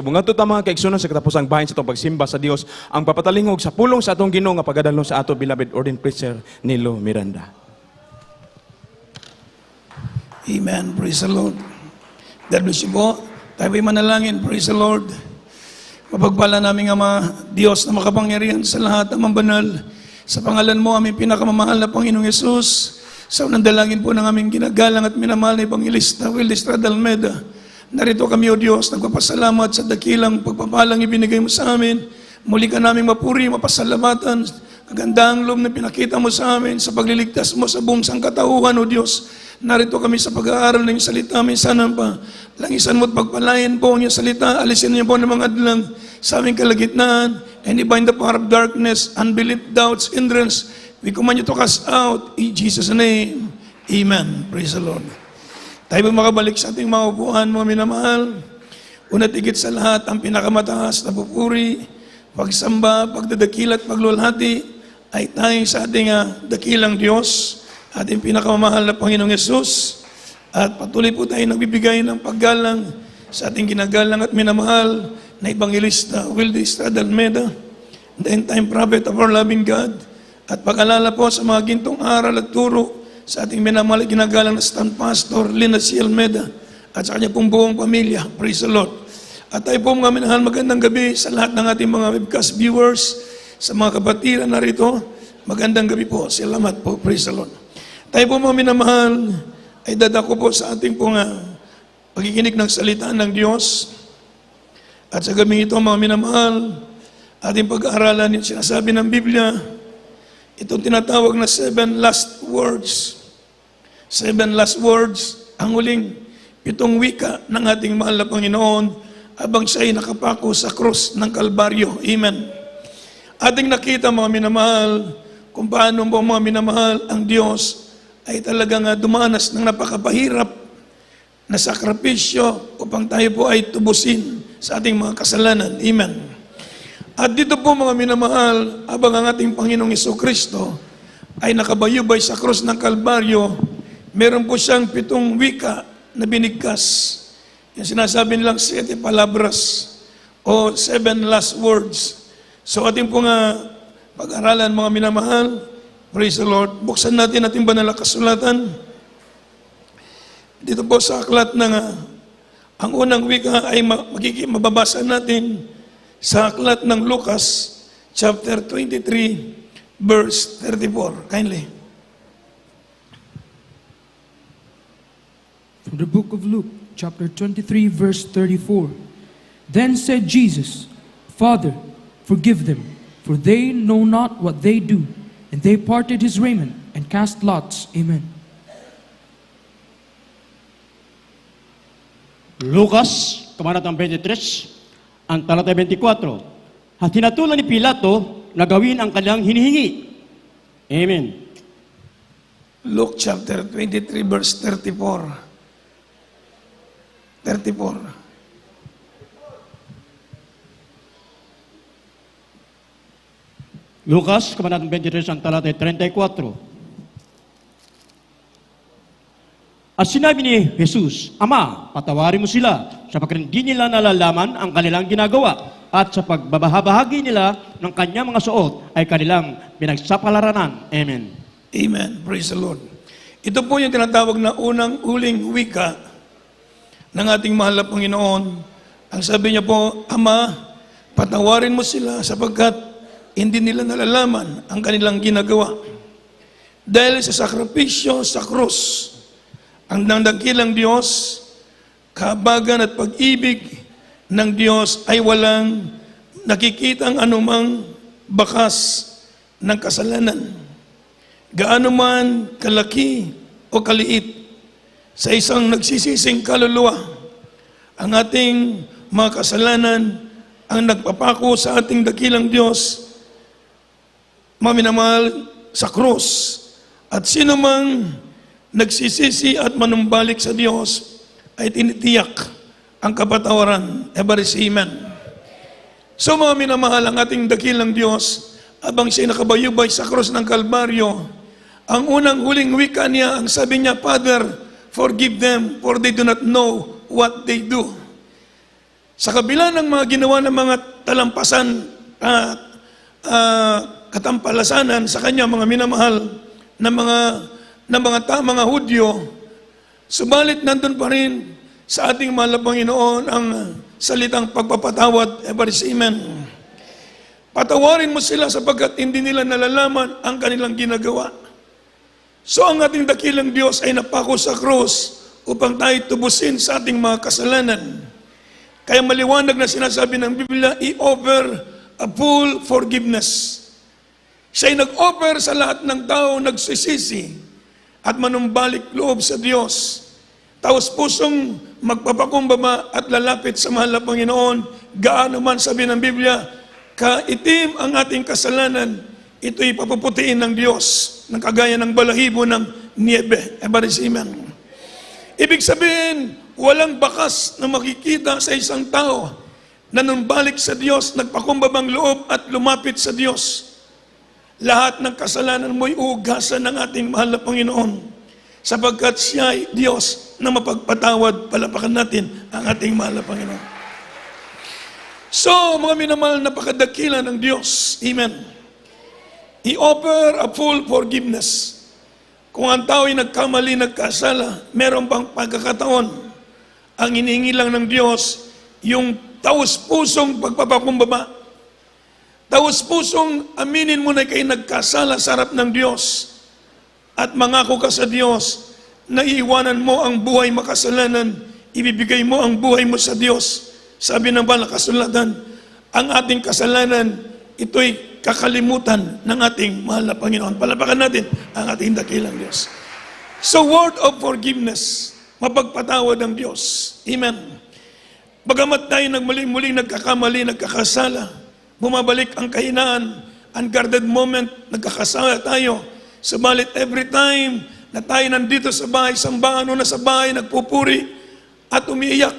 Bungadto ta mga kaigsunan sa katapusang bahin sa itong pagsimba sa Dios, ang papatalingog sa pulong sa atong Ginoo nga pagadalon sa ato beloved ordained preacher Nilo Miranda. Amen. Praise the Lord. God bless you po. Tayo po'y manalangin. Praise the Lord. Mapagpala namin Ama, Diyos na makapangyarihan sa lahat ng banal. Sa pangalan mo, aming pinakamamahal na Panginoong Yesus, sa unang dalangin po ng aming ginagalang at minamahal na Evangelista Will Estrada Almeda, narito kami, O Diyos, nagpapasalamat sa dakilang pagpapalang ibinigay mo sa amin. Muli ka naming mapuri, mapasalamatan, kagandahang loob na pinakita mo sa amin sa pagliligtas mo sa buong sangkatauhan, O Diyos. Narito kami sa pag-aaral ng iyong salita. Minsan pa, langisan mo at pagpalayan po ang iyong salita. Alisin niyo po ng mga adlang sa aming kalagitnaan. And bind the power of darkness, unbelief, doubts, hindrance. We command you to cast out. In Jesus' name, Amen. Praise the Lord. Tayo ba makabalik sa ating mga upuan, mga minamahal? Una't higit sa lahat, ang pinakamataas na pupuri, pagsamba, pagdadakila at paglulhati ay tayong sa ating dakilang Diyos, ating pinakamamahal na Panginoong Yesus. At patuloy po tayo nagbibigay ng paggalang sa ating ginagalang at minamahal na Evangelista Will Estrada Almeda, the end-time prophet of our loving God. At pag-alala po sa mga gintong aral at turo sa ating minamahal at ginagalang na stand pastor Lina C. Almeda at sa kanya pong buong pamilya. Praise the Lord. At tayo po mga minahal, magandang gabi sa lahat ng ating mga webcast viewers, sa mga kapatiran na rito. Magandang gabi po. Salamat po. Praise the Lord. Tayo po mga minamahal, ay dadako po sa ating pong pagkikinig ng salita ng Diyos. At sa gabi ito mga minamahal, ating pag-aaralan yung sinasabi ng Biblia, itong tinatawag na 7 last words. 7 last words, ang huling 7 wika ng ating mahal na Panginoon habang siya ay nakapako sa krus ng Kalbaryo. Amen. Ating nakita mga minamahal, kung paano po mga minamahal ang Diyos ay talagang dumanas ng napakapahirap na sakripisyo upang tayo po ay tubusin sa ating mga kasalanan. Amen. At dito po mga minamahal, habang ang ating Panginoong Jesucristo ay nakabayubay sa krus ng Kalbaryo, meron po siyang 7 wika na binigkas. Yung sinasabi nilang 7 palabras o 7 last words. So ating po pag-aralan mga minamahal, praise the Lord. Buksan natin ating banal na kasulatan. Dito po sa aklat ng ang unang wika ay mababasa natin sa aklat ng Lucas, chapter 23, verse 34. Kindly. From the book of Luke, chapter 23, verse 34. Then said Jesus, Father, forgive them, for they know not what they do. And they parted his raiment and cast lots. Amen. Lucas, kabanatang 23, ang talata 24. At hinatulan ni Pilato na gawin ang kanyang hinihingi. Amen. Luke chapter 23, verse 34. 34. Lucas, kabanatang 23, ang talata 34. At sinabi ni Jesus, Ama, patawarin mo sila sapagkat hindi nila nalalaman ang kanilang ginagawa at sa pagbabahabahagi nila ng kanyang mga suot ay kanilang pinagsapalaranan. Amen. Amen. Praise the Lord. Ito po yung tinatawag na unang huling wika ng ating mahal na Panginoon. Ang sabi niya po, Ama, patawarin mo sila sapagkat hindi nila nalalaman ang kanilang ginagawa. Dahil sa sakripisyo sa krus, ang dakilang Diyos, kahabagan at pag-ibig ng Diyos ay walang nakikitang anumang bakas ng kasalanan. Gaano man kalaki o kaliit sa isang nagsisising kaluluwa, ang ating mga kasalanan ang nagpapako sa ating dakilang Diyos, maminamahal sa krus. At sino mang nagsisisi at manumbalik sa Diyos ay tinitiyak ang kapatawaran. Amen. So mga minamahal, ang ating dakilang Diyos, abang siya nakabayubay sa krus ng Kalbaryo, ang unang huling wika niya, ang sabi niya, Father, forgive them, for they do not know what they do. Sa kabila ng mga ginawa ng mga talampasan at katampalasanan sa kanya, mga minamahal na mga Hudyo, subalit nandun pa rin sa ating mahal na Panginoon ang salitang pagpapatawad, Evarisimen. Patawarin mo sila sapagkat hindi nila nalalaman ang kanilang ginagawa. So ang ating dakilang Diyos ay napako sa krus upang tayo tubusin sa ating mga kasalanan. Kaya maliwanag na sinasabi ng Biblia, i-offer a full forgiveness. Siya'y nag-offer sa lahat ng tao nagsisisi at manumbalik loob sa Diyos. Taos pusong magpapakumbaba at lalapit sa mahal na Panginoon, gaano man sabi ng Biblia, kaitim ang ating kasalanan, ito'y papuputiin ng Diyos ng kagaya ng balahibo ng niebe. Evarisimen. Ibig sabihin, walang bakas na makikita sa isang tao na numbalik sa Diyos, nagpakumbabang loob at lumapit sa Diyos. Lahat ng kasalanan mo'y uugasan ng ating mahal na Panginoon sapagkat siya ay Diyos na mapagpatawad. Palapakan natin ang ating mahal na Panginoon. So, mga minamahal, napakadakila ng Diyos. Amen. I-offer a full forgiveness. Kung ang tao ay nagkamali, nagkasala, meron bang pagkakataon? Ang hinihingi lang ng Diyos, yung taus-pusong pagpapakumbaba. Taus-pusong aminin mo na kayo nagkasala sa harap ng Diyos at mangako ka sa Diyos na iiwanan mo ang buhay makasalanan, ibibigay mo ang buhay mo sa Diyos. Sabi ng banal na kasulatan, ang ating kasalanan, ito'y kakalimutan ng ating mahal na Panginoon. Palapakan natin ang ating dakilang Diyos. So, word of forgiveness, mapagpatawad ang Diyos. Amen. Bagamat tayo muling nagkakamali, nagkakasala, bumabalik ang kahinaan, unguarded moment, nagkakasala tayo. Subalit every time na tayo nandito sa bahay, sambahan o nasa bahay, nagpupuri at umiiyak,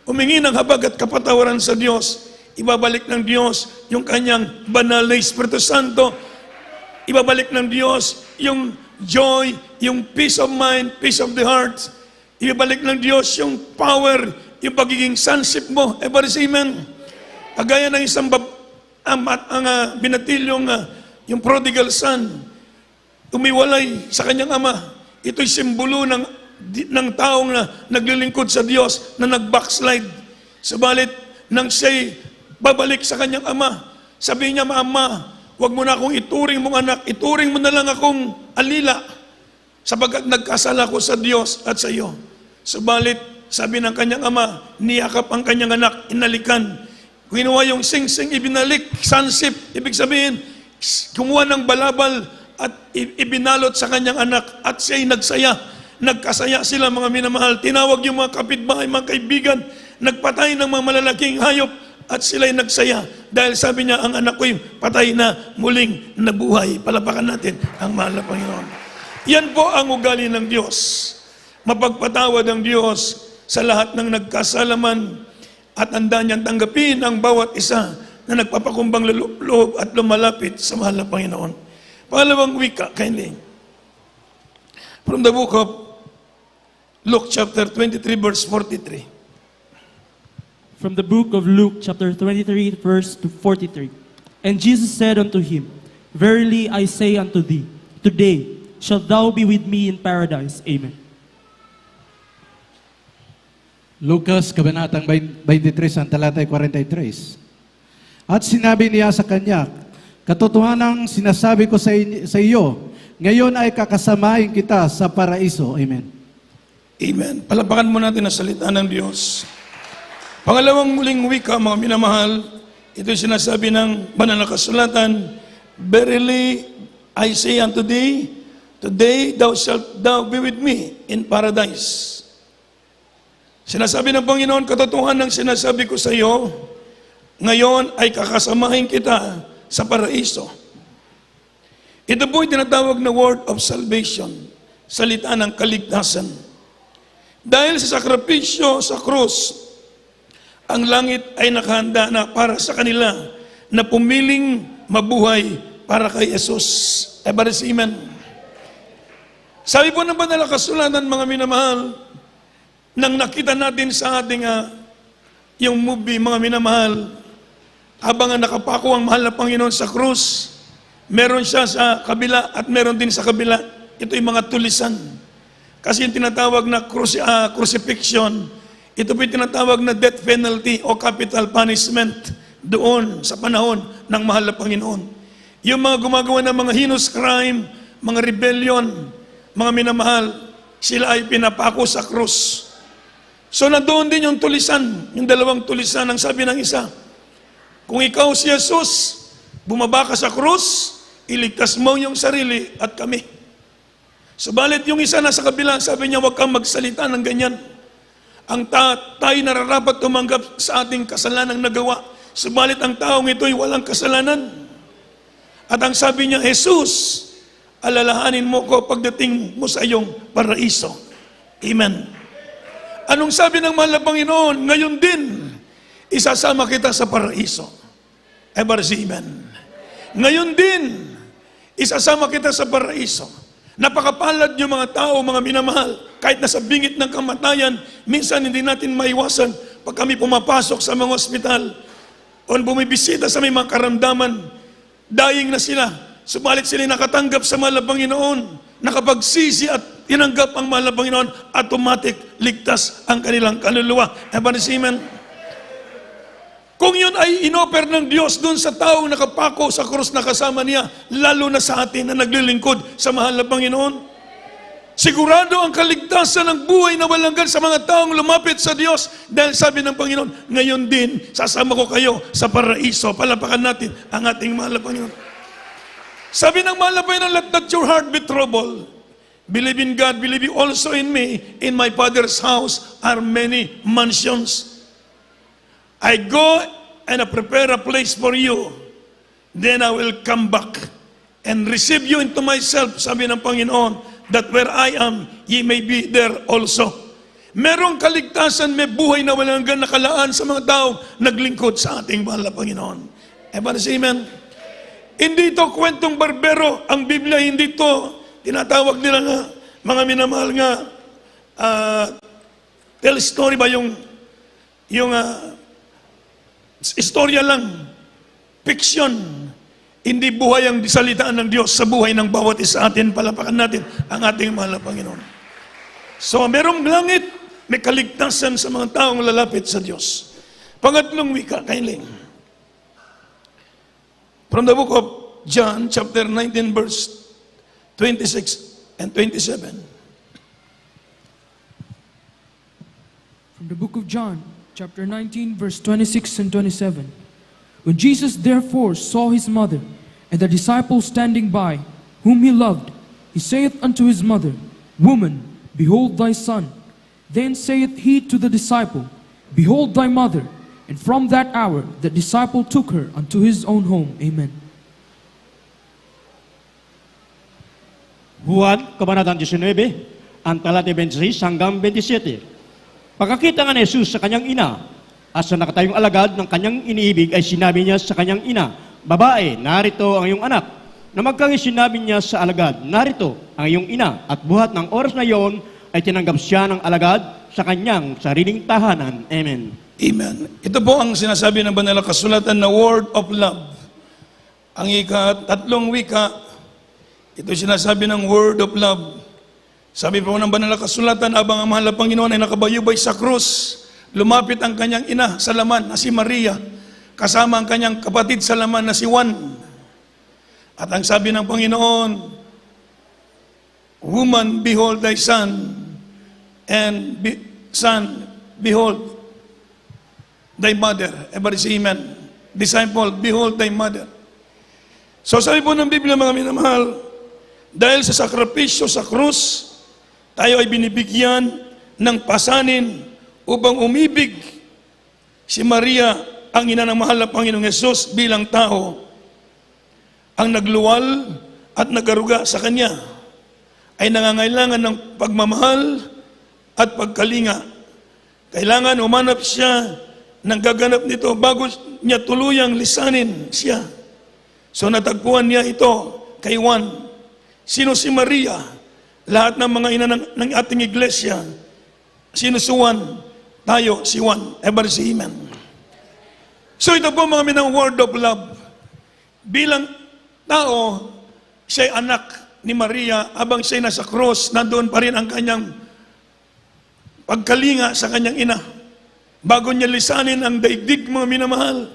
humingi ng habag at kapatawaran sa Diyos, ibabalik ng Diyos yung kanyang banal na Espiritu Santo, ibabalik ng Diyos yung joy, yung peace of mind, peace of the heart, ibabalik ng Diyos yung power, yung pagiging sonship mo. Evarisimen. Kagaya ng isang binatilyong yung prodigal son, umiwalay sa kanyang ama. Ito'y simbolo ng taong na naglilingkod sa Diyos na nag-backslide. Subalit, nang siya'y babalik sa kanyang ama, sabi niya, Ama, huwag mo na akong ituring mong anak, ituring mo na lang akong alila, sapagkat nagkasala ko sa Diyos at sa iyo. Subalit, sabi ng kanyang ama, niyakap ang kanyang anak, inalikan. Ginawa yung sing-sing, ibinalik, sansip, ibig sabihin, kumuha ng balabal at ibinalot sa kanyang anak at siya'y nagsaya. Nagkasaya sila, mga minamahal. Tinawag yung mga kapitbahay, mga kaibigan, nagpatay ng mga malalaking hayop at sila'y nagsaya. Dahil sabi niya, ang anak ko'y patay na, muling nabuhay. Palapakan natin ang mahal na Panginoon. Yan po ang ugali ng Diyos. Mapagpatawad ang Diyos sa lahat ng nagkasalaman at handa niyang tanggapin ang bawat isa na nagpapakumbang loob at lumalapit sa mahal na Panginoon. Pangalawang wika, kindly. From the book of Luke chapter 23 verse 43. From the book of Luke, chapter 23, verse to 43. And Jesus said unto him, Verily I say unto thee, today shalt thou be with me in paradise. Amen. Lucas, Kabanatang 23, ang talatay 43. At sinabi niya sa kanya, katotohanang sinasabi ko sa iyo, ngayon ay kakasamahin kita sa paraiso. Amen. Amen. Palapakan mo natin ang salita ng Diyos. Pangalawang muling wika, mga minamahal, ito'y sinasabi ng banal na kasulatan, Verily I say unto thee, today shalt thou be with me in paradise. Sinasabi ng Panginoon, katotohanan ng sinasabi ko sa iyo, ngayon ay kakasamahin kita sa paraiso. Ito po'y tinatawag na word of salvation, salita ng kaligtasan. Dahil sa sakripisyo sa krus, ang langit ay nakahanda na para sa kanila na pumiling mabuhay para kay Jesus. Evarisimen. Sabi po ng banal na kasulatan, mga minamahal, nang nakita natin sa ating yung movie, mga minamahal, habang ang nakapako ang mahal na Panginoon sa krus, meron siya sa kabila at meron din sa kabila. Ito yung mga tulisan. Kasi yung tinatawag na crucifixion, ito po yung tinatawag na death penalty o capital punishment doon sa panahon ng mahal na Panginoon. Yung mga gumagawa ng mga heinous crime, mga rebellion, mga minamahal, sila ay pinapako sa krus. So nandoon din yung tulisan, yung dalawang tulisan. Ang sabi ng isa, kung ikaw si Jesus, bumaba ka sa krus, iligtas mo yung sarili at kami. Subalit yung isa nasa kabila, sabi niya, huwag kang magsalita ng ganyan. Ang tayo nararapat tumanggap sa ating kasalanang nagawa. Subalit ang taong ito'y walang kasalanan. At ang sabi niya, Jesus, alalahanin mo ko pagdating mo sa iyong paraiso. Amen. Anong sabi ng mahal na Panginoon? Ngayon din, isasama kita sa paraiso. Ever say amen. Ngayon din, isasama kita sa paraiso. Napakapalad yung mga tao, mga minamahal, kahit nasa bingit ng kamatayan, minsan hindi natin maiwasan pag kami pumapasok sa mga ospital o bumibisita sa may mga karamdaman, dying na sila, subalit sila nakatanggap sa mahal na Panginoon, nakapagsisi at tinanggap ang mahal na Panginoon, automatic, ligtas ang kanilang kaluluwa. Ever say amen. Kung yun ay inoper ng Diyos dun sa taong nakapako sa krus na kasama niya, lalo na sa atin na naglilingkod sa mahal na Panginoon, sigurado ang kaligtasan ng buhay na walang sa mga taong lumapit sa Diyos dahil sabi ng Panginoon, ngayon din, sasama ko kayo sa paraiso. Palapakan natin ang ating mahal na Panginoon. Sabi ng mahal na Panginoon, let not your heart be troubled. Believe in God, believe you also in me. In my Father's house are many mansions. I go and I prepare a place for you. Then I will come back and receive you into myself, sabi ng Panginoon, that where I am, ye may be there also. Merong kaligtasan, may buhay na walang hanggan nakalaan sa mga taong naglingkod sa ating mahal na Panginoon. Everybody say amen. Hindi ito kwentong barbero. Ang Biblia, hindi ito tinatawag nila nga, mga minamahal nga, tell story ba yung istorya lang, fiction, hindi buhay ang salitaan ng Diyos sa buhay ng bawat isa atin. Palapakan natin ang ating mahal na Panginoon. So, merong langit, may kaligtasan sa mga taong lalapit sa Diyos. Pangatlong wika, kailing. From the book of John, chapter 19, verse 26 and 27. From the book of John, chapter 19, verse 26 and 27. When Jesus therefore saw his mother and the disciples standing by, whom he loved, he saith unto his mother, Woman, behold thy son. Then saith he to the disciple, Behold thy mother. And from that hour the disciple took her unto his own home. Amen. Juan, Kabanatang 19, ang talata 26 hanggang 27. Pagkakita nga ni Jesus sa kanyang ina, at sa nakatayong alagad ng kanyang iniibig ay sinabi niya sa kanyang ina, Babae, narito ang iyong anak. Na magkangis sinabi niya sa alagad, Narito ang iyong ina. At buhat ng oras na iyon ay tinanggap siya ng alagad sa kanyang sariling tahanan. Amen. Amen. Ito po ang sinasabi ng Banal na Kasulatan na word of love. Ang ika-tatlong wika, ito sinasabi ng word of love. Sabi po ng Banal na Kasulatan, habang ang mahal na Panginoon ay nakabayubay sa krus, lumapit ang kanyang ina sa laman na si Maria, kasama ang kanyang kapatid sa laman na si Juan. At ang sabi ng Panginoon, Woman, behold thy son, and son, behold thy mother. Everybody say amen. Disciple, behold thy mother. So sabi po ng Biblia, mga minamahal, dahil sa sakripisyo sa krus, tayo ay binibigyan ng pasanin upang umibig si Maria, ang ina ng mahal na Panginoong Hesus, bilang tao ang nagluwal at nagaruga sa Kanya ay nangangailangan ng pagmamahal at pagkalinga. Kailangan umanap siya ng gaganap nito bago niya tuluyang lisanin siya. So natagpuan niya ito kay Juan. Sino si Maria? Lahat ng mga ina ng ating iglesia. Sino si Juan? Tayo, si Juan. Everybody say amen. So ito po mga minang word of love. Bilang tao, siya'y anak ni Maria, abang siya'y nasa cross, nandoon pa rin ang kanyang pagkalinga sa kanyang ina. Bago niya lisanin ang daigdig, mga minamahal,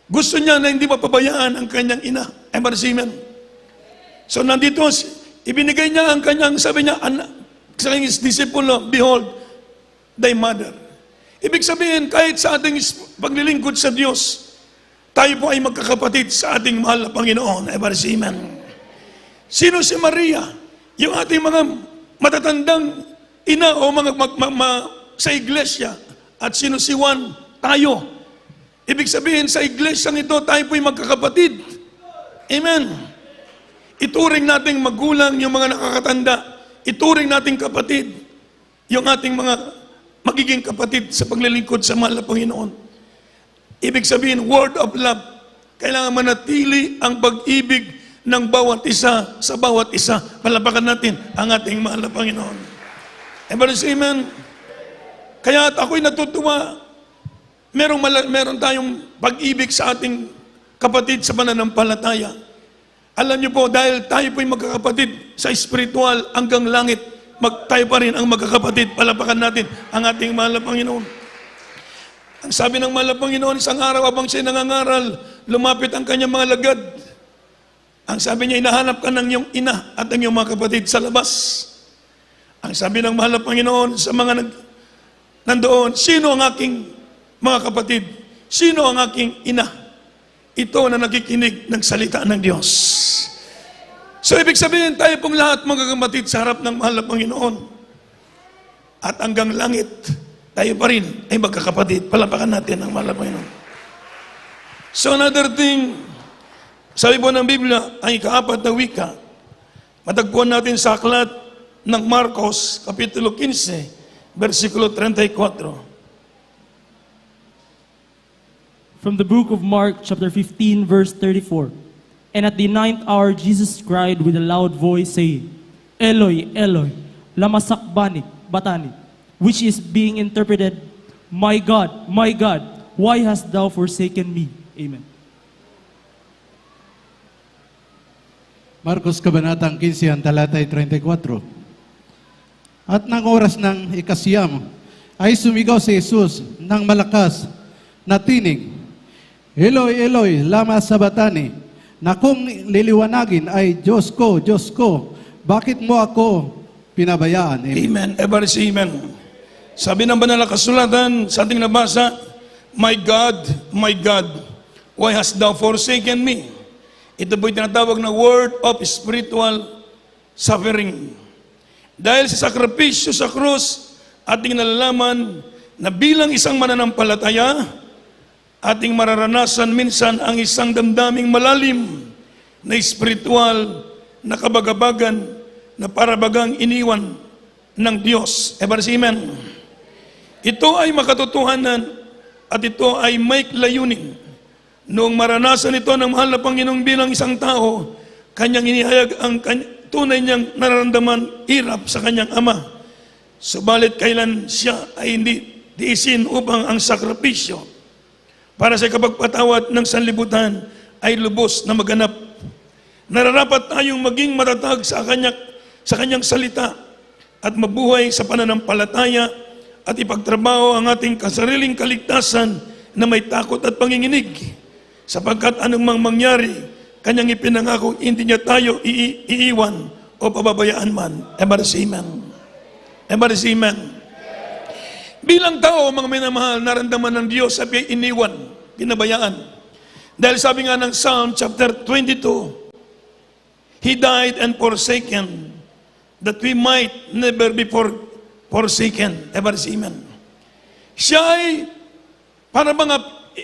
gusto niya na hindi mapabayaan ang kanyang ina. Amen. So nandito, ibinigay niya ang kanyang, sabi niya, sa kanyang disipulo, behold, thy mother. Ibig sabihin, kahit sa ating paglilingkod sa Diyos, tayo po ay magkakapatid sa ating mahal na Panginoon. Amen. Sino si Maria? Yung ating mga matatandang ina o mga sa iglesia. At sino si Juan? Tayo. Ibig sabihin, sa iglesyang ito, tayo po'y magkakapatid. Amen. Ituring nating magulang yung mga nakakatanda. Ituring nating kapatid yung ating mga magiging kapatid sa paglilingkod sa mahal na Panginoon. Ibig sabihin, word of love. Kailangan manatili ang pag-ibig ng bawat isa sa bawat isa. Palapakan natin ang ating mahal na Panginoon. Amen. Kaya ako'y natutuwa, meron tayong pag-ibig sa ating kapatid sa pananampalataya. Alam niyo po, dahil tayo po'y magkakapatid sa spiritual hanggang langit, tayo pa rin ang magkakapatid. Palapakan natin ang ating mahal na Panginoon. Ang sabi ng mahal na Panginoon, isang araw habang siya nangangaral, lumapit ang kanyang mga lagad. Ang sabi niya, hinahanap ka ng iyong ina at ang iyong mga kapatid sa labas. Ang sabi ng mahal na Panginoon sa mga nandoon, sino ang aking mga kapatid? Sino ang aking ina? Ito na nakikinig ng salita ng Diyos. So ibig sabihin, tayo pong lahat magkakapatid sa harap ng mahal na Panginoon. At hanggang langit, tayo pa rin ay magkakapatid. Palapakan natin ang mahal na Panginoon. So another thing, sabi po ng Biblia, ang ikaapat na wika, matagpuan natin sa aklat ng Marcos, Kapitulo 15, versikulo 34. From the book of Mark, chapter 15, verse 34. And at the 9th hour, Jesus cried with a loud voice, saying, Eloi, Eloi, lama sabachthani, which is being interpreted, my God, why hast thou forsaken me? Amen. Marcos Kabanatang 15, ang talatay 34. At ng oras ng ikasiyam, ay sumigaw si Jesus ng malakas na tinig, Eloi, Eloi, lama sabachthani, na kung liliwanagin ay Diyos ko, bakit mo ako pinabayaan? Amen. Amen. Sabi ng banal na kasulatan sa ating nabasa, my God, why hast thou forsaken me? Ito po'y tinatawag na word of spiritual suffering. Dahil sa sakripisyo sa krus, ating nalalaman na bilang isang mananampalataya, ating mararanasan minsan ang isang damdaming malalim na spiritual na kabagabagan na parabagang iniwan ng Diyos. Amen. Ito ay makatotohanan at ito ay may layunin. Noong maranasan ito ng mahal na Panginoong bilang isang tao, kanyang inihayag ang tunay niyang nararamdaman hirap sa kanyang ama. Subalit kailan siya ay hindi tiisin upang ang sakripisyo para sa kapagpatawad ng sanlibutan ay lubos na maganap. Nararapat tayong maging matatag sa kanyang salita at mabuhay sa pananampalataya at ipagtrabaho ang ating kasariling kaligtasan na may takot at panginginig. Sapagkat anumang mangyari, kanyang ipinangako, hindi niya tayo iiwan o pababayaan man. Amen. Bilang tao, mga minamahal, naramdaman ng Diyos sa iniwan, pinabayaan. Dahil sabi nga ng Psalm chapter 22, He died and forsaken that we might never be forsaken. Amen. Siya ay para mga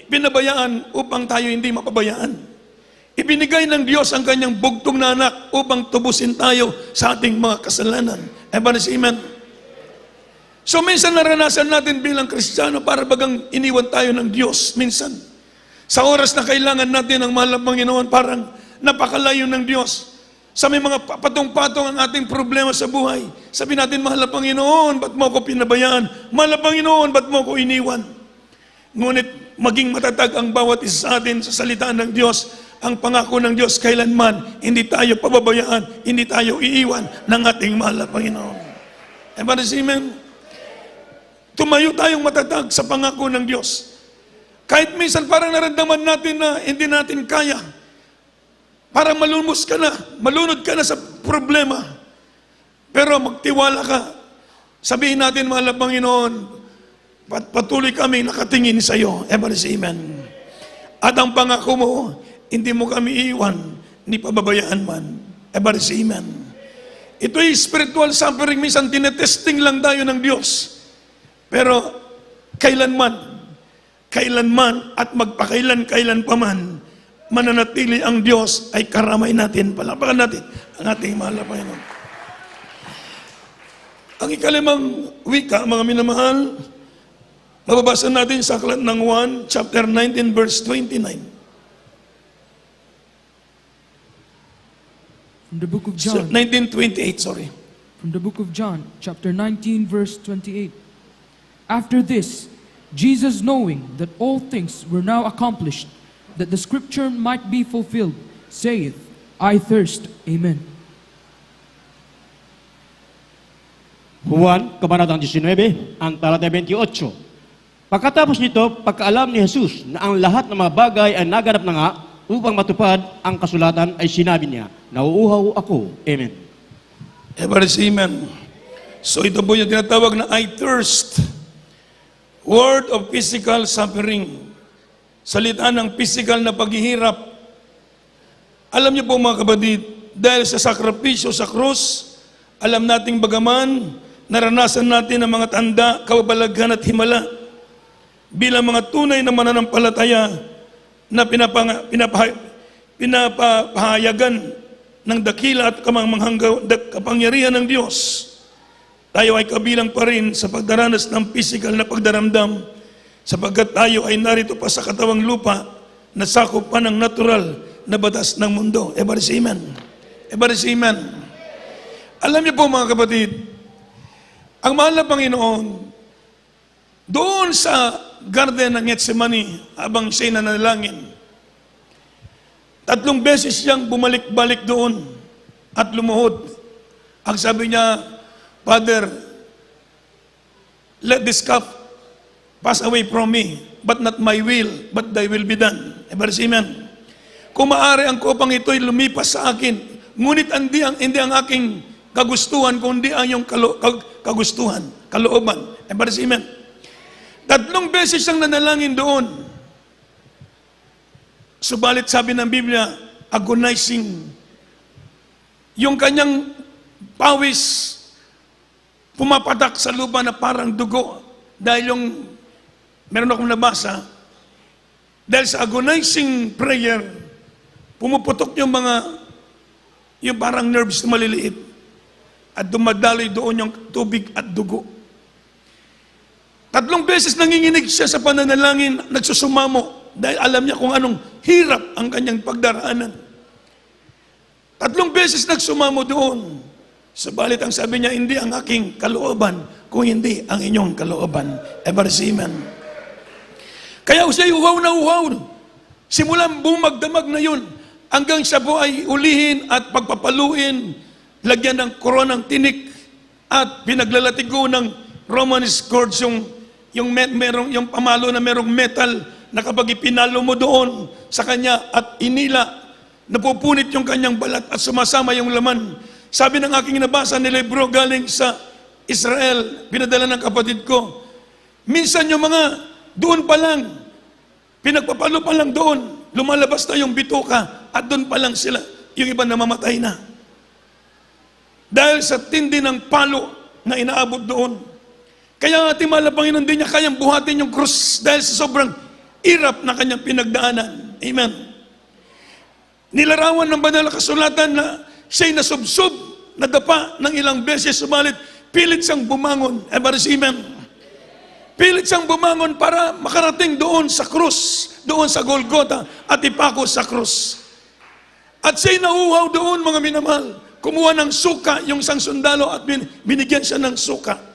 pinabayaan upang tayo hindi mapabayaan. Ibinigay ng Diyos ang kanyang bugtong na anak upang tubusin tayo sa ating mga kasalanan. Amen. So minsan naranasan natin bilang Kristiyano para bagang iniwan tayo ng Diyos. Minsan, sa oras na kailangan natin ang mahal na Panginoon, parang napakalayo ng Diyos. Sa may mga patong-patong ang ating problema sa buhay, sabi natin, mahal na Panginoon, ba't mo ako pinabayaan? Mahal na Panginoon, ba't mo ako iniwan? Ngunit maging matatag ang bawat isa sa atin sa salita ng Diyos. Ang pangako ng Diyos kailanman, hindi tayo pababayaan, hindi tayo iiwan ng ating mahal na Panginoon. Amen. Tumayo tayong matatag sa pangako ng Diyos. Kahit minsan parang naramdaman natin na hindi natin kaya, parang malunod ka na sa problema. Pero magtiwala ka. Sabihin natin, mahal na Panginoon, patuloy kami nakatingin sa iyo. Amen. At ang pangako mo, hindi mo kami iwan, ni pababayaan man. Amen. Ito'y spiritual suffering. Minsan tinetesting lang tayo ng Diyos. Pero kailanman at magpakailan-kailan pa man, mananatili ang Diyos ay karamay natin. Palapakan natin ang ating mahal na Panginoon. Ang ikalimang wika, mga minamahal, mababasa natin sa aklat ng 1, chapter 19, verse 29. From the book of John, 1928, sorry. from the book of John, chapter 19, verse 28. After this, Jesus, knowing that all things were now accomplished, that the scripture might be fulfilled, saith, I thirst. Amen. Juan, Kabanatang 19, ang talata 28. Pagkatapos nito, pagkaalam ni Jesus na ang lahat ng mga bagay ay naganap na nga, upang matupad ang kasulatan ay sinabi niya, nauuhaw ako. Amen. Amen. So ito po yung tinatawag na I thirst. Word of physical suffering. Salita ng physical na paghihirap. Alam niyo po mga kapatid, dahil sa sakripisyo sa krus, alam nating bagaman, naranasan natin ang mga tanda, kababalaghan at himala. Bilang mga tunay na mananampalataya, na pinapahayagan ng dakila at kapangyarihan ng Diyos, tayo ay kabilang pa rin sa pagdaranas ng physical na pagdaramdam, sapagkat tayo ay narito pa sa katawang lupa na sakop pa ng natural na batas ng mundo. Amen. Alam niyo po mga kapatid, ang mahal na Panginoon, doon sa garden ng Getsemani, habang siya'y nanalangin, 3 beses siyang bumalik-balik doon at lumuhod. Ang sabi niya, Father, let this cup pass away from me, but not my will, but thy will be done. Amen. Kung maaari ang kupang ito'y lumipas sa akin, ngunit hindi ang aking kagustuhan, kundi ang iyong kagustuhan, kalooban. Amen. 3 beses siyang nanalangin doon. Subalit sabi ng Biblia, agonizing. Yung kanyang pawis pumapatak sa lupa na parang dugo. Dahil meron akong nabasa, dahil sa agonizing prayer, pumuputok yung parang nerves na maliliit. At dumadaloy doon yung tubig at dugo. 3 beses nanginginig siya sa pananalangin, nagsusumamo dahil alam niya kung anong hirap ang kanyang pagdaraanan. 3 beses nagsumamo doon. Subalit ang sabi niya, hindi ang aking kalooban, kung hindi ang inyong kalooban. Amen. Kaya siya uhaw na uhaw. Simulang bumagdamag na yun, hanggang siya po ay ulihin at pagpapaluin, lagyan ng koronang tinik, at pinaglalatigo ng Roman scourge, yung pamalo na merong metal na kapag ipinalo mo doon sa kanya at inila, napupunit yung kanyang balat at sumasama yung laman. Sabi ng aking nabasa ni libro galing sa Israel, pinadala ng kapatid ko, minsan yung mga doon pa lang, pinagpapalo pa lang doon, lumalabas na yung bituka at doon pa lang sila, yung iba namamatay na. Dahil sa tindi ng palo na inaabot doon. Kaya ating mahal na Panginoon, hindi niya kayang buhatin yung krus dahil sa sobrang hirap na kanyang pinagdaanan. Amen. Nilarawan ng banal na kasulatan na siya'y nasubsob, nadapa ng ilang beses, sumalit, pilit siyang bumangon. Amen. Pilit siyang bumangon para makarating doon sa krus, doon sa Golgotha, at ipako sa krus. At siya'y nauuhaw doon, mga minamahal. Kumuha ng suka, yung isang sundalo, at binigyan siya ng suka.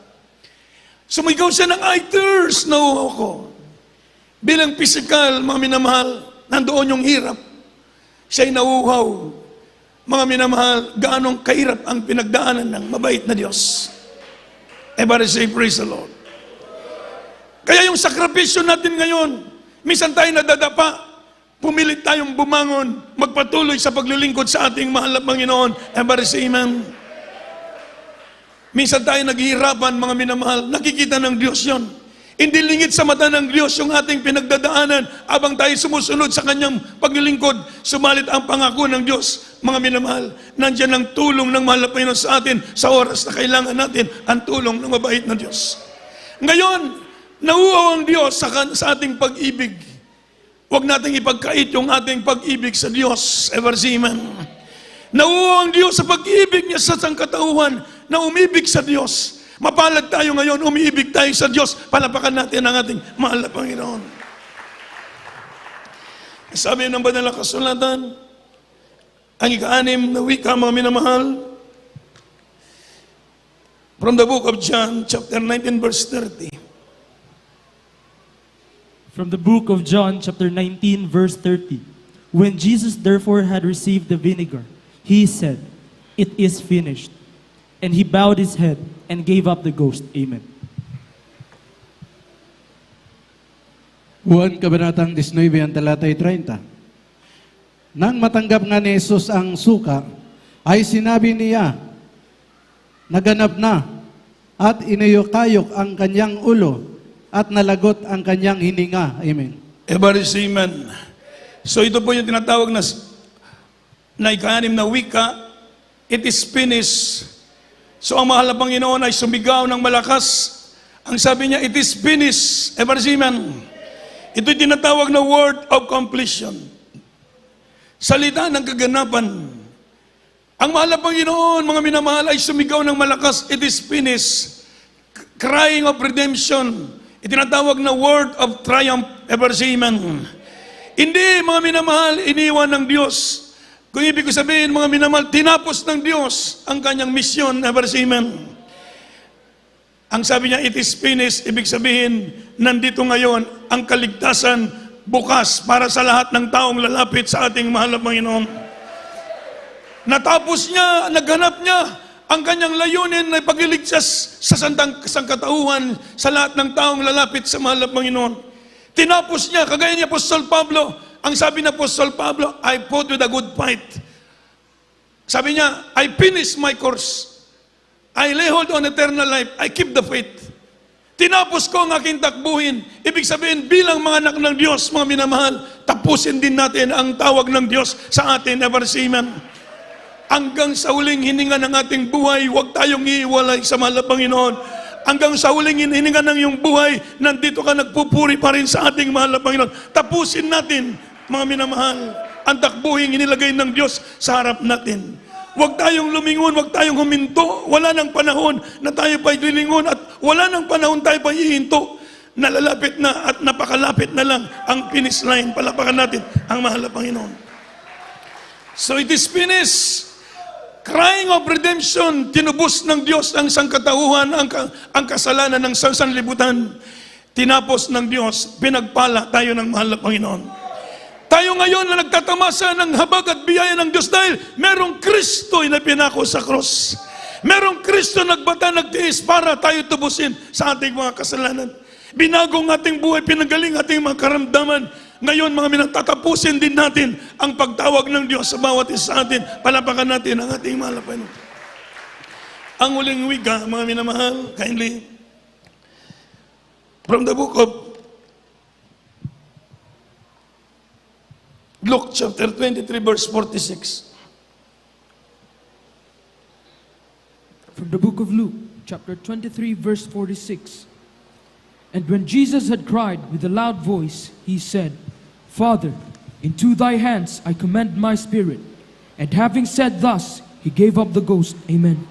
Sumigaw siya ng I thirst, nauuhaw ko. Bilang physical, mga minamahal, nandoon yung hirap. Siya'y nauuhaw. Mga minamahal, gaanong kahirap ang pinagdaanan ng mabait na Diyos. Everybody say, praise the Lord. Kaya yung sakripisyo natin ngayon, minsan tayo nadadapa, pumilit tayong bumangon, magpatuloy sa paglilingkod sa ating mahal na Panginoon. Everybody say, amen. Minsan tayo naghihirapan, mga minamahal, nakikita ng Diyos yon. Hindi lingid sa mata ng Diyos yung ating pinagdadaanan abang tayo sumusunod sa kanyang paglilingkod. Sumalit ang pangako ng Diyos, mga minamahal. Nandiyan ang tulong ng mahal na Panginoon sa atin sa oras na kailangan natin ang tulong ng mabait na Diyos. Ngayon, nauuhaw ang Diyos sa ating pag-ibig. Huwag nating ipagkait yung ating pag-ibig sa Diyos. Ever see, man? Nauuhaw ang Diyos sa pag-ibig niya sa sangkatauhan na umibig sa Diyos. Mapalad tayo ngayon, umiibig tayo sa Diyos. Palapakan natin ang ating mahal na Panginoon. Sabi ng banal na kasulatan, ang ika-6 na wika, mga minamahal, from the book of John, chapter 19, verse 30. From the book of John, chapter 19, verse 30. When Jesus therefore had received the vinegar, he said, "It is finished." And he bowed his head and gave up the ghost. Amen. Juan Kabanatang 19, ang talatay 30. Nang matanggap nga ni Jesus ang suka, ay sinabi niya, naganap na, at inayok-ayok ang kanyang ulo, at nalagot ang kanyang hininga. Amen. Everybody say amen. So ito po yung tinatawag na ika-6 na wika, it is finished. So ang mahal na Panginoon ay sumigaw ng malakas. Ang sabi niya, it is finished. Everybody say amen. Ito'y tinatawag na word of completion. Salita ng kaganapan. Ang mahal na Panginoon, mga minamahal, ay sumigaw ng malakas, it is finished. Crying of redemption. Itinatawag na word of triumph. Everybody say amen. Hindi, mga minamahal, iniwan ng Diyos. Kung ibig ko sabihin, mga minamahal, tinapos ng Diyos ang kanyang misyon. Everybody say amen. Ang sabi niya, it is finished. Ibig sabihin, nandito ngayon ang kaligtasan bukas para sa lahat ng taong lalapit sa ating mahal na Panginoon. Natapos niya, naghanap niya ang kanyang layunin na pagliligtas sa sangkatauhan sa lahat ng taong lalapit sa mahal na Panginoon. Tinapos niya, kagaya ni Apostol Pablo. Ang sabi ni Apostol Pablo, I fought with a good fight. Sabi niya, I finished my course. I lay hold on eternal life. I keep the faith. Tinapos ko ang aking takbuhin. Ibig sabihin, bilang mga anak ng Diyos, mga minamahal, tapusin din natin ang tawag ng Diyos sa atin. Ever see, man? Hanggang sa huling hininga ng ating buhay, huwag tayong iiwalay sa mahal na Panginoon. Hanggang sa huling hininga ng iyong buhay, nandito ka nagpupuri pa rin sa ating mahal na Panginoon. Tapusin natin, mga minamahal, ang takbuhin inilagay ng Diyos sa harap natin. Huwag tayong lumingon, huwag tayong huminto. Wala nang panahon na tayo pa'y lilingon at wala nang panahon tayo pa'y hihinto. Nalalapit na at napakalapit na lang ang finish line. Palapakan natin ang mahal na Panginoon. So it is finished. Crying of redemption, tinubos ng Diyos ang sangkatauhan, ang kasalanan ng sanlibutan. Tinapos ng Diyos, pinagpala tayo ng mahal na Panginoon. Tayo ngayon na nagtatamasa ng habag at biyaya ng Diyos dahil merong Kristo na pinako sa cross. Merong Kristo nagbata, nagtiis para tayo tubusin sa ating mga kasalanan. Binagong ating buhay, pinagaling ating mga karamdaman. Ngayon, mga minatatapusin din natin ang pagtawag ng Diyos sa bawat isa sa atin. Palapakan natin ang ating mahal na Panginoon. Ang huling wika, mga minamahal, kindly, from the book of Luke chapter 23, verse 46. From the book of Luke, chapter 23, verse 46. And when Jesus had cried with a loud voice, he said, Father, into thy hands I commend my spirit. And having said thus, he gave up the ghost. Amen.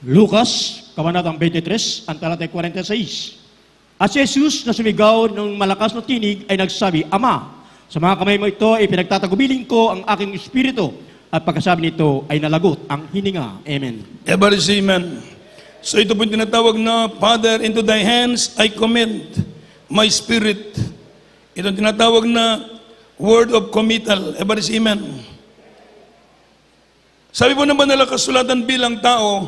Lucas, Kabanatang 23, ang talatay 46. At si Jesus na sumigaw ng malakas na tinig ay nagsabi, Ama, sa mga kamay mo ito ay pinagtatagubilin ko ang aking espiritu. At pagkasabi nito ay nalagot ang hininga. Amen. Everybody say amen. So ito po yung tinatawag na, Father, into thy hands I commend my spirit. Ito yung tinatawag na word of committal. Everybody say amen. Sabi po naman nila kasulatan bilang tao,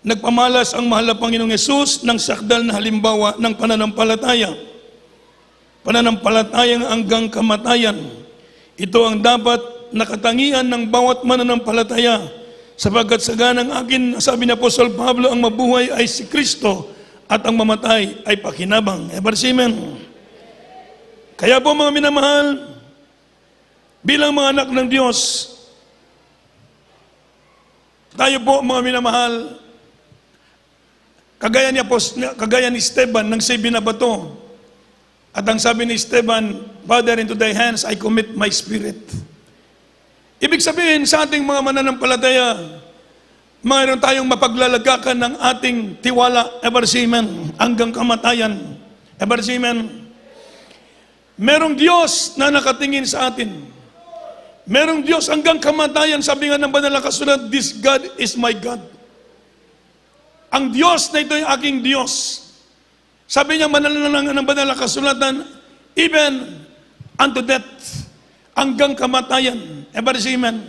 nagpamalas ang mahal na Panginoong Yesus ng sakdal na halimbawa ng pananampalataya. Pananampalatayang hanggang kamatayan. Ito ang dapat nakatangian ng bawat mananampalataya. Sapagkat sa ganang akin, sabi ni Apostol Pablo, ang mabuhay ay si Kristo at ang mamatay ay pakinabang. Everybody say amen. Kaya po mga minamahal, bilang mga anak ng Diyos, tayo po mga minamahal, kagaya ni Esteban nang siya binabato. At ang sabi ni Esteban, Father, into thy hands I commit my spirit. Ibig sabihin sa ating mga mananampalataya, mayroon tayong mapaglalagakan ng ating tiwala, ever say amen, hanggang kamatayan. Ever say amen. Merong Diyos na nakatingin sa atin. Merong Diyos hanggang kamatayan, sabi nga ng banal na kasulat, this God is my God. Ang Diyos na ito ay aking Diyos. Sabi niya manalalang ng banal na kasulatan, even unto death, hanggang kamatayan. Everybody say amen.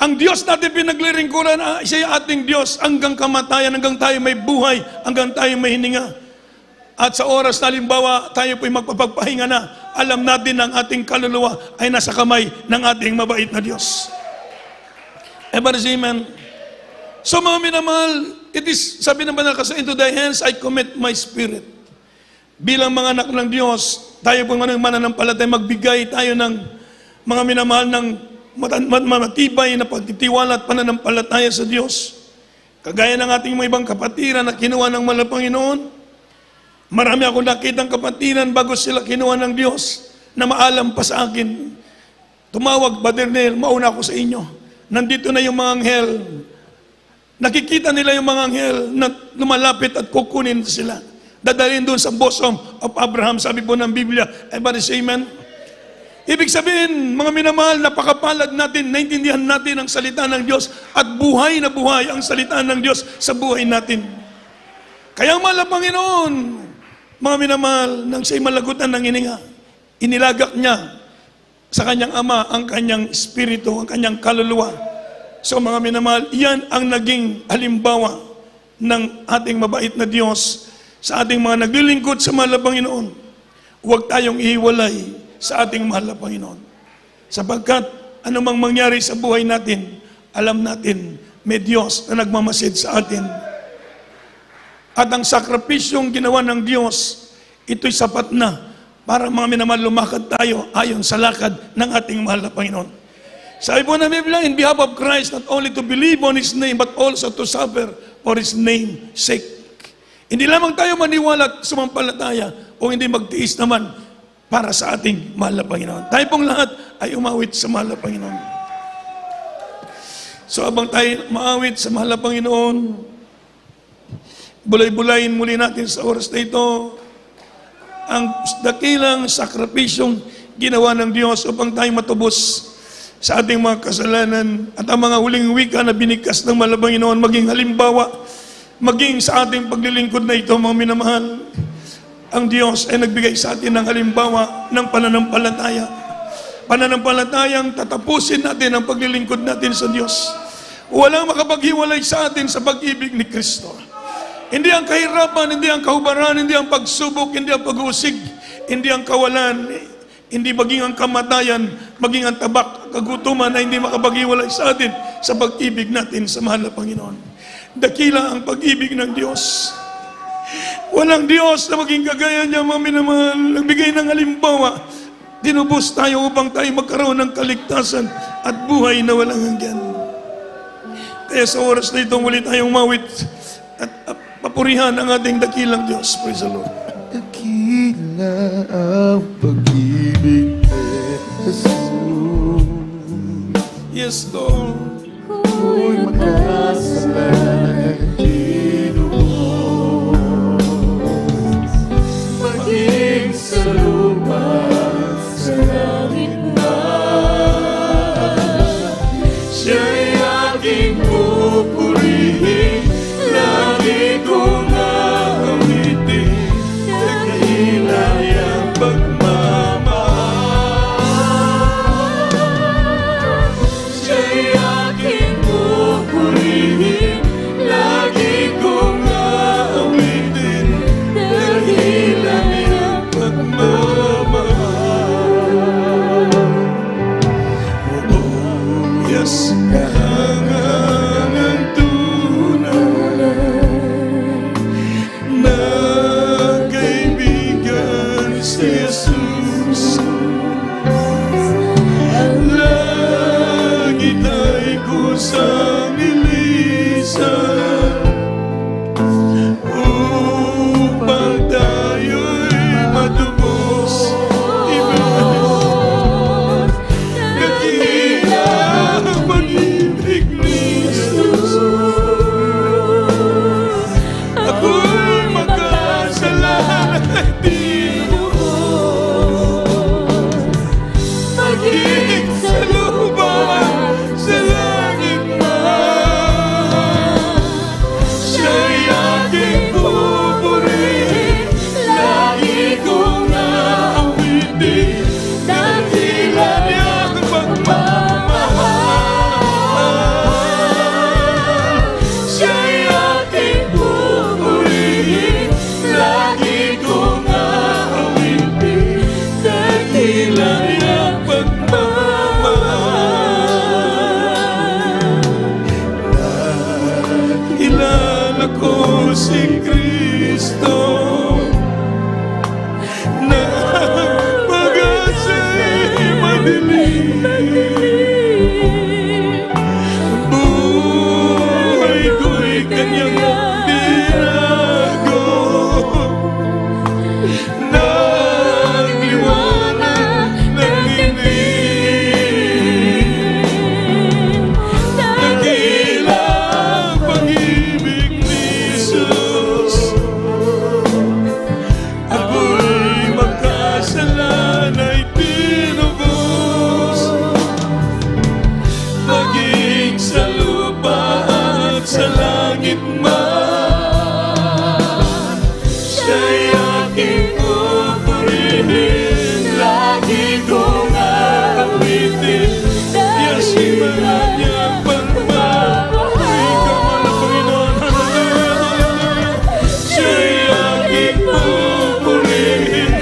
Ang Diyos natin pinaglilingkuran, siya ay ating Diyos hanggang kamatayan, hanggang tayo may buhay, hanggang tayo may hininga. At sa oras na halimbawa, tayo po'y magpapagpahinga na, alam natin ang ating kaluluwa ay nasa kamay ng ating mabait na Diyos. Everybody say amen. So mga minamahal, it is, sabi naman na kasi, into thy hands I commit my spirit. Bilang mga anak ng Diyos, tayo pong mananampalataya, magbigay tayo ng mga minamahal ng matibay na pagtitiwala at pananampalataya sa Diyos. Kagaya ng ating mga ibang kapatiran na kinuha ng mahal na Panginoon, marami akong nakitang kapatiran bago sila kinuha ng Diyos na maalam pa sa akin. Tumawag, Brother Nel, mauna ako sa inyo. Nandito na yung mga anghel. Nakikita nila yung mga anghel na lumalapit at kukunin sila. Dadalhin doon sa bosom of Abraham, sabi po ng Biblia. Everybody say amen. Ibig sabihin, mga minamahal, napakapalad natin, naintindihan natin ang salita ng Diyos at buhay na buhay ang salita ng Diyos sa buhay natin. Kaya ang mahal na Panginoon, mga minamahal, nang siya'y malagutan ng hininga, inilagak niya sa kanyang Ama ang kanyang espiritu, ang kanyang kaluluwa. So mga minamahal, iyan ang naging halimbawa ng ating mabait na Diyos sa ating mga naglilingkod sa mahal na Panginoon. Huwag tayong ihiwalay sa ating mahal na Panginoon. Sapagkat anumang mangyari sa buhay natin, alam natin may Diyos na nagmamasid sa atin. At ang sakripisyong ginawa ng Diyos, ito'y sapat na para mga minamahal lumakad tayo ayon sa lakad ng ating mahal na Panginoon. Sabi po ng Biblia, in behalf of Christ, not only to believe on His name, but also to suffer for His name's sake. Hindi lamang tayo maniwala at sumampalataya o hindi magtiis naman para sa ating mahal na Panginoon. Tayo pong lahat ay umawit sa mahal na Panginoon. So habang tayo maawit sa mahal na Panginoon, bulay-bulayin muli natin sa oras na ito ang dakilang sakripisyong ginawa ng Diyos upang tayo matubos sa ating mga kasalanan at ang mga huling wika na binigkas ng mahal na Panginoon maging halimbawa, maging sa ating paglilingkod na ito, mga minamahal. Ang Diyos ay nagbigay sa atin ng halimbawa ng pananampalataya. Pananampalatayang tatapusin natin ang paglilingkod natin sa Diyos. Walang makapaghiwalay sa atin sa pag-ibig ni Kristo. Hindi ang kahirapan, hindi ang kahubaran, hindi ang pagsubok, hindi ang pag-uusig, hindi ang kawalan, hindi maging ang kamatayan, maging ang tabak, kagutuman na hindi makapaghiwalay sa atin sa pag-ibig natin sa mahal na Panginoon. Dakila ang pag-ibig ng Diyos. Walang Diyos na maging kagaya niya, mga minamahal, nagbigay ng halimbawa. Dinubos tayo upang tayo magkaroon ng kaligtasan at buhay na walang hanggan. Kaya sa oras na ito, muli tayong mawit at papurihan ang ating dakilang Diyos. Praise the Lord. Dakila ang pag-ibig ni Jesus. Yes, Lord. Ako'y makasalanan Ginoo. Maging sa lupa, sa langit na, siya'y aking pupurihin, langit Jesus. Langit ay kusang nilisan upang tayo'y matubos. Dakila ang pag-ibig ni Jesus. Ako'y makasalanan at maging sa lupa, sa langit man. Siya'y aking pupurihin, lagi kong aawitin, dakilan niyang pagmamahal. Siya'y aking pupurihin, lagi kong aawitin, dakilan niyang kilala ko si Kristo na pag-asa'y madilim. Buhay ko'y kanyang tinago, nagliwanag ng dilim. Dakila ang pag-ibig ni Jesus. Ako'y magkasalan ay tinubos, maging sa lupa at sa langit man. Siya'y aking pupurihin, lagi kong aawitin, yasiman niyang pagmamahal. Ikaw ang Panginoon, hallelujah. Siya'y aking pupurihin,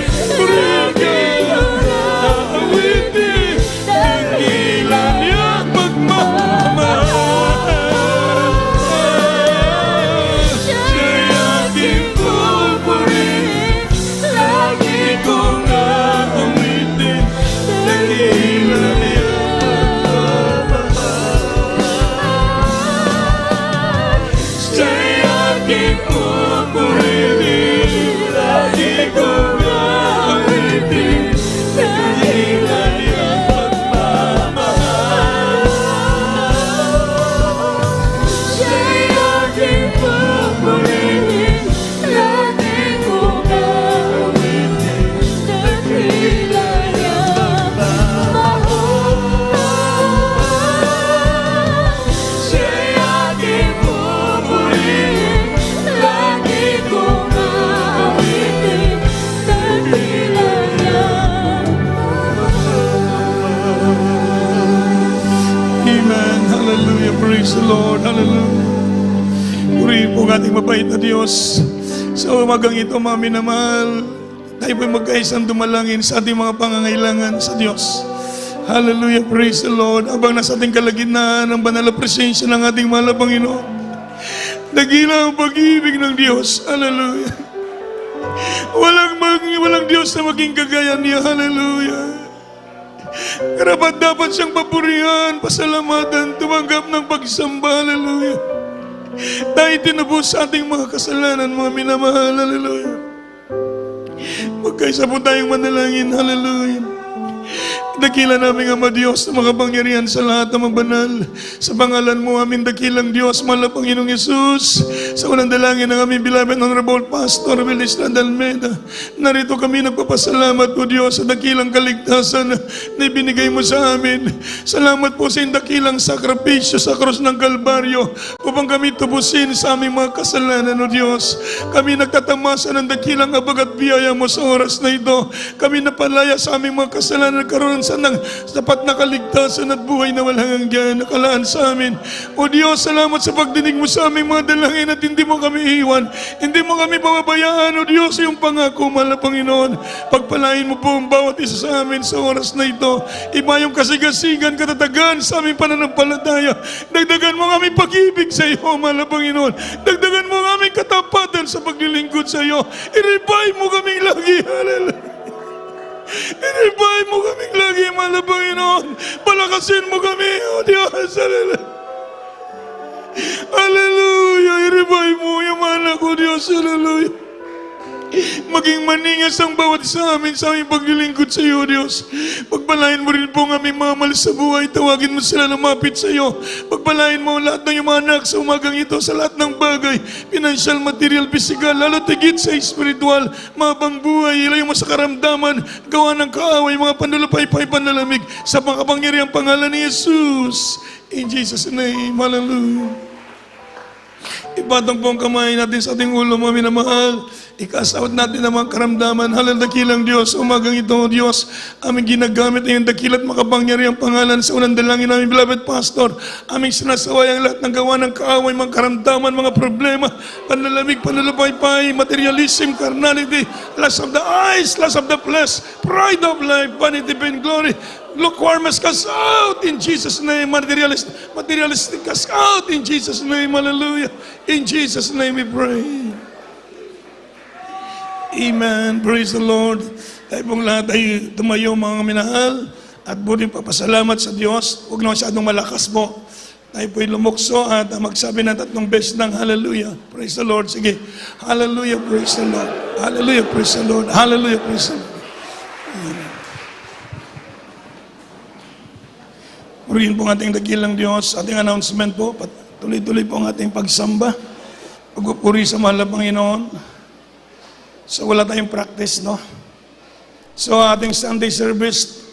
lagi kong aawitin, dakilan niyang pagmamahal. Siya'y aking pupurihin, lagi kong aawitin, dakilan niyang pagmamahal. Siya'y aking pupurihin, lagi kong aawitin, dakilan niyang pagmamahal. Siya'y aking pupurihin, lagi kong aawitin, dakilan niyang pagmamahal. Siya'y aking pupurihin, lagi kong aawitin, dakilan niyang pagmamahal. Amen. Hallelujah. Praise the Lord. Hallelujah. Purihin po ang ating mabait na Diyos. Sa umagang ito, mga minamahal, tayo po'y magkaisang dumalangin sa ating mga pangangailangan sa Diyos. Hallelujah. Praise the Lord. Habang nasa ating kalagitnaan ang banal na presensya ng ating mahal na Panginoon, dakila ang pag-ibig ng Diyos. Hallelujah. Walang Diyos na maging kagaya niya. Hallelujah. Karapat dapat siyang papurihan, pasalamatan, tumanggap ng pagsamba. Hallelujah. Dahil tinubos sa ating mga kasalanan, mga minamahal. Hallelujah. Magkaisa po tayong manalangin. Hallelujah. Dakila namin Ama Diyos na makapangyarihan sa lahat ng mga banal. Sa pangalan mo aming dakilang Diyos, mahal na Panginoong Yesus. Sa unang dalangin ng aming beloved Honorable Pastor Willis Almeida, narito kami nagpapasalamat po Diyos sa dakilang kaligtasan na ibinigay mo sa amin. Salamat po sa dakilang sakripisyo sa krus ng Kalbaryo upang kami tubusin sa aming mga kasalanan o Diyos. Kami nagtatamasa ng dakilang abag at biyaya mo sa oras na ito. Kami napalaya sa aming mga kasalanan karoon sa ng sapat na kaligtasan at buhay na walang hanggan nakalaan sa amin. O Diyos, salamat sa pagdinig mo sa aming mga dalangin at hindi mo kami iwan. Hindi mo kami pababayaan, O Diyos, yung pangako, mahal na Panginoon. Pagpalain mo po ang bawat isa sa amin sa oras na ito. Iba yung kasigasigan, katatagan sa aming pananampalataya. Dagdagan mo ang aming pag-ibig sa iyo, mahal na Panginoon. Dagdagan mo ang aming katapatan sa paglilingkod sa iyo. I-revive mo kami lagi. Hallelujah. I-revive mo kaming lagi, mahal na Panginoon. Palakasin mo kami, O Diyos. Hallelujah. Hallelujah. I-revive mo yung anak ko, Diyos. Hallelujah. Maging maningas ang bawat sa aming paglilingkod sa iyo, Diyos. Pagpalain mo rin po ang aming mga mahal sa buhay. Tawagin mo sila lumapit sa iyo. Pagpalain mo lahat ng iyong mga anak sa umagang ito, sa lahat ng bagay, financial, material, physical, lalo tigit sa spiritual, mabang buhay, ilayo mo sa karamdaman, gawa ng kaaway, mga panlulupay-pay, panlalamig, sa pangkapangyarihang pangalan ni Jesus. In Jesus' name, hallelujah. Ipatong po ang kamay natin sa ating ulo, mga minamahal. I-cast out natin ang mga karamdaman. Halal dakilang Diyos, umagang ito, Diyos, aming ginagamit ang iyong dakilat makapangyarihang pangalan sa unang dalangin namin, beloved pastor. Aming sinasaway ang lahat ng gawa ng kaaway, mga karamdaman, mga problema, panlalamig, panlulupaypay, materialism, carnality, lust of the eyes, lust of the flesh, pride of life, vanity, vain glory, lukewarmness, cast out in Jesus' name. Materialistic, cast out in Jesus' name. Hallelujah. In Jesus' name we pray. Amen. Praise the Lord. Tayo pong lahat ay tumayo, mga minahal, at buting papasalamat sa Diyos. Huwag na masyadong malakas po. Tayo po'y lumukso at magsabi ng 3 beses ng hallelujah. Praise the Lord. Sige. Hallelujah. Praise the Lord. Hallelujah. Praise the Lord. Hallelujah. Praise the Lord. Purihin po ang ating dakilang Diyos. Ating announcement po. Tuloy-tuloy po ang ating pagsamba. Pagpupuri sa mahal na Panginoon. So wala tayong practice, no? So ating Sunday service,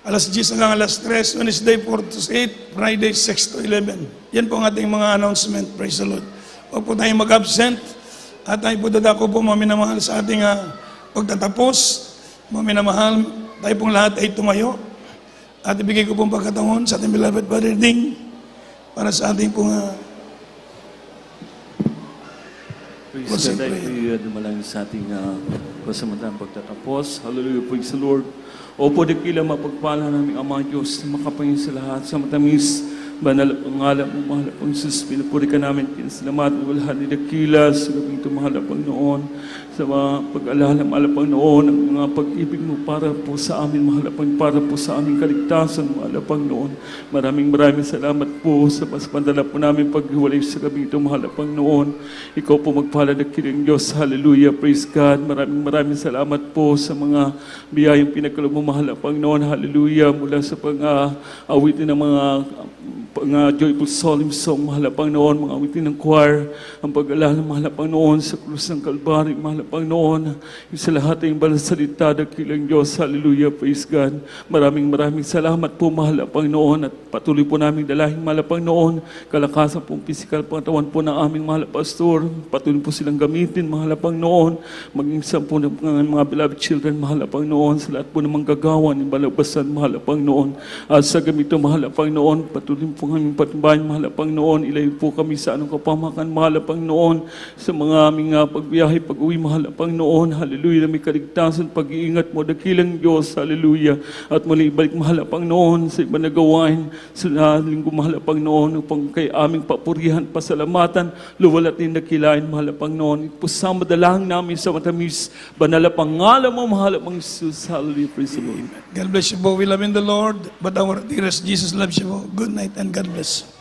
alas 10 hanggang alas 3, Wednesday 4 to 8, Friday 6 to 11. Yan po ang ating mga announcement. Praise the Lord. Huwag po tayong mag-absent. At tayo po dadako po, mga minamahal, sa ating pagtatapos. Mga minamahal, tayo pong lahat ay tumayo. At ibigay ko pong pagkataon sa ating beloved Brother Ding para sa ating pong Praise God, tayo dumalangin sa ating pasamantalang pagtatapos. Hallelujah, praise the Lord. Opo, dakila mapagpala namin ang mga Diyos na makapangin sa lahat sa matamis. Banal ang ngalan mo, mahal ang Jesus. Pinapuri ka namin, kinasalamat, wala ni dakila sa gabing ito, mahal ang Panginoon. Sa mga pag-alala, mahal ang Panginoon, ang mga pag-ibig mo para po sa amin, mahal ang Panginoon, para po sa aming kaligtasan, mahal ang Panginoon. Maraming salamat po sa paspandala po namin paghiwalay sa gabing ito, mahal ang Panginoon. Ikaw po magpala dakilang Diyos. Hallelujah, praise God. Maraming salamat po sa mga biyayang pinagkaloob mo, mahal ang Panginoon. Hallelujah, mula sa pang-awitin ng mga joyful solemn song, mahal ang Panginoon, mga awitin ng choir, ang pag-alala, mahal ang Panginoon, sa krus ng Kalbaryo, mahal ang Panginoon, yung sa lahat ay banal salita, dakilang Diyos, hallelujah, praise God. Maraming salamat po, mahal ang Panginoon, at patuloy po namin dalahin, mahal ang Panginoon, kalakasan po, physical pangatawan po ng aming mahal ang pastor, patuloy po silang gamitin, mahal ang Panginoon, maging sa po ng mga beloved children, mahal ang Panginoon, sa lahat po ng manggagawa, ng balabasan, mahal ang Panginoon, at sa gamito, mahal ang Panginoon, patuloy po aming patnubayan, mahal ang Panginoon, ilayo po kami sa anong kapamakan, mahal ang Panginoon, sa mga aming pagbiyahe, pag-uwi, mahal ang Panginoon, hallelujah, may kaligtasan, pag-iingat mo, dakilang Diyos, hallelujah, at muli balik, mahal ang Panginoon, sa iba na gawain, sa linggo, mahal ang Panginoon, upang kay aming papurihan, pasalamatan, luwalat din dakilain, mahal ang Panginoon, ipusama dalangin namin sa matamis, banal ang pangalan mo, mahal ang Jesus, hallelujah, praise the Lord. God bless you po. We love in the Lord, but our dearest Jesus loves you po. Good night and God bless.